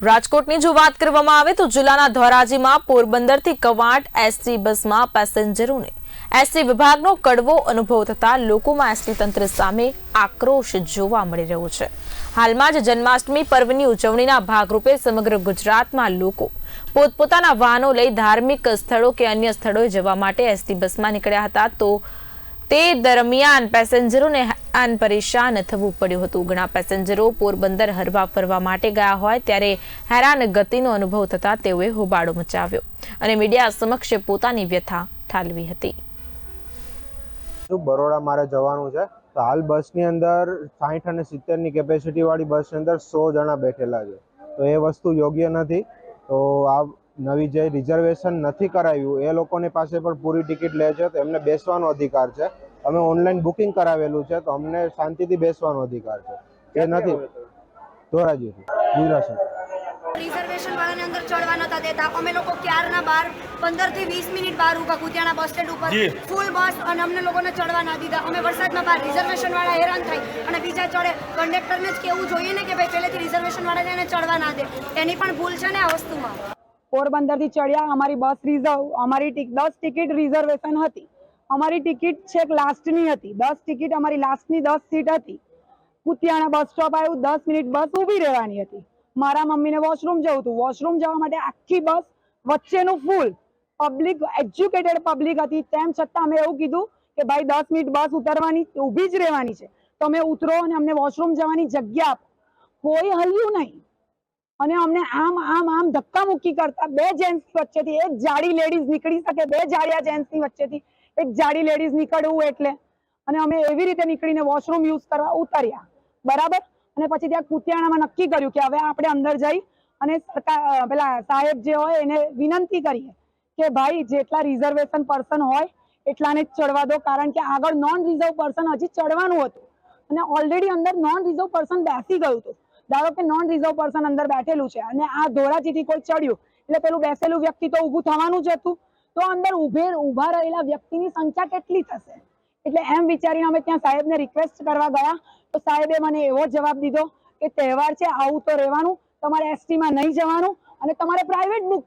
રાજકોટની જો વાત કરવામાં આવે તો જિલ્લાના ધોરાજીમાં પોરબંદરથી કવાંટ એસટી બસમાં પેસેન્જરોને એસટી વિભાગનો કડવો અનુભવ થતા લોકોમાં એસટી તંત્ર સામે આક્રોશ જોવા મળી રહ્યો છે। હાલમાં જ જન્માષ્ટમી પર્વની ઉજવણીના ભાગરૂપે સમગ્ર ગુજરાતમાં લોકો પોતપોતાના વાહનો લઈ ધાર્મિક સ્થળો કે અન્ય સ્થળોએ જવા માટે એસટી બસમાં નીકળ્યા હતા તો તે દરમિયાન પેસેન્જરોને હેરાન પરેશાન થવું પડ્યું હતું। ઘણા પેસેન્જરો પોરબંદર હરવા ફરવા માટે ગયા હોય ત્યારે હેરાન ગતિનો અનુભવ થતા તેઓએ હોબાળો મચાવ્યો અને મીડિયા સમક્ષ પોતાની વ્યથા ઠાલવી હતી। બરોડા મારે જવાનું છે તો હાલ બસની અંદર 60 અને 70 ની કેપેસિટી વાળી બસની અંદર 100 જણા બેઠેલા છે તો એ વસ્તુ યોગ્ય નથી। તો આ નવી જે રિઝર્વેશન નથી કરાવ્યું એ લોકોની પાસે પણ પૂરી ટિકિટ લે છે તો એમને બેસવાનો અધિકાર છે। અમે ઓનલાઈન બુકિંગ કરાવેલું છે તો અમને શાંતિથી બેસવાનો અધિકાર છે એ નથી। ધોરાજીથી ગુજરાત રિઝર્વેશન વાળાને અંદર ચડવા નતા દેતા। અમે લોકો ક્યારના 15 થી 20 મિનિટ બહાર ઊભા કુતિયાણા બસ સ્ટેન્ડ ઉપર ફૂલ બસ અને અમને લોકોને ચડવા ના દીધા। અમે વરસાદમાં બહાર રિઝર્વેશન વાળા હેરાન થાય અને બીજા ચડે। કંડક્ટરને જ કેવું જોઈએ ને કે ભાઈ પહેલેથી રિઝર્વેશન વાળાને એને ચડવા ના દે, એની પણ ભૂલ છે ને આ વસ્તુમાં। પોરબંદરથી ચડ્યા, અમારી બસ રિઝર્વ, અમારી 10 ટિકિટ રિઝર્વેશન હતી। અમારી ટિકિટ છેક લાસ્ટની હતી, 10 ટિકિટ અમારી લાસ્ટની 10 સીટ હતી। કુતિયાણા બસ સ્ટોપ આવ્યું, 10 મિનિટ બસ ઊભી રહેવાની હતી। મારા મમ્મીને વોશરૂમ જવું હતું, વોશરૂમ જવા માટે આખી બસ વચ્ચેનું ફૂલ પબ્લિક, એજ્યુકેટેડ પબ્લિક હતી। તેમ છતાં અમે એવું કીધું કે ભાઈ 10 મિનિટ બસ ઉતરવાની, ઊભી જ રહેવાની છે, તમે ઉતરો અને અમને વોશરૂમ જવાની જગ્યા આપો। કોઈ હલ્યું નહીં અને અમને આમ ધક્કા મુક્કી કરતા બે જેન્ટ્સ વચ્ચેથી એક જાડી લેડીઝ નીકળી શકે, બે જાડિયા જેન્ટ્સની વચ્ચેથી એક જાડી લેડીઝ નીકળવું એટલે, અને અમે એવી રીતે નીકળીને વોશરૂમ યુઝ કરવા ઉતર્યા, બરાબર। અને પછી ત્યાં કુતિયાણામાં નક્કી કર્યું કે હવે આપણે અંદર જઈ અને સરકાર પેલા સાહેબ જે હોય એને વિનંતી કરીએ કે ભાઈ જેટલા રિઝર્વેશન પર્સન હોય એટલાને જ ચડવા દો, કારણ કે આગળ નોન રિઝર્વ પર્સન હજી ચડવાનું હતું અને ઓલરેડી અંદર નોન રિઝર્વ પર્સન બેસી ગયું હતું। ધારો કે નોન રિઝર્વ પર્સન અંદર બેઠેલું છે અને આ ધોરાજીથી કોઈ ચડ્યું એટલે પેલું બેસેલું વ્યક્તિ તો ઊભું થવાનું જ હતું, તો અંદર ઊભા રહેલા વ્યક્તિની સંખ્યા કેટલી થશે? એટલે એમ વિચારીને અમે ત્યાં સાહેબને રિક્વેસ્ટ કરવા ગયા તો સાહેબે મને એવો જવાબ દીધો કે તહેવાર છે, આવું તો રહેવાનું, તમારે એસટીમાં નહીં જવાનું અને તમારે પ્રાઇવેટ બુક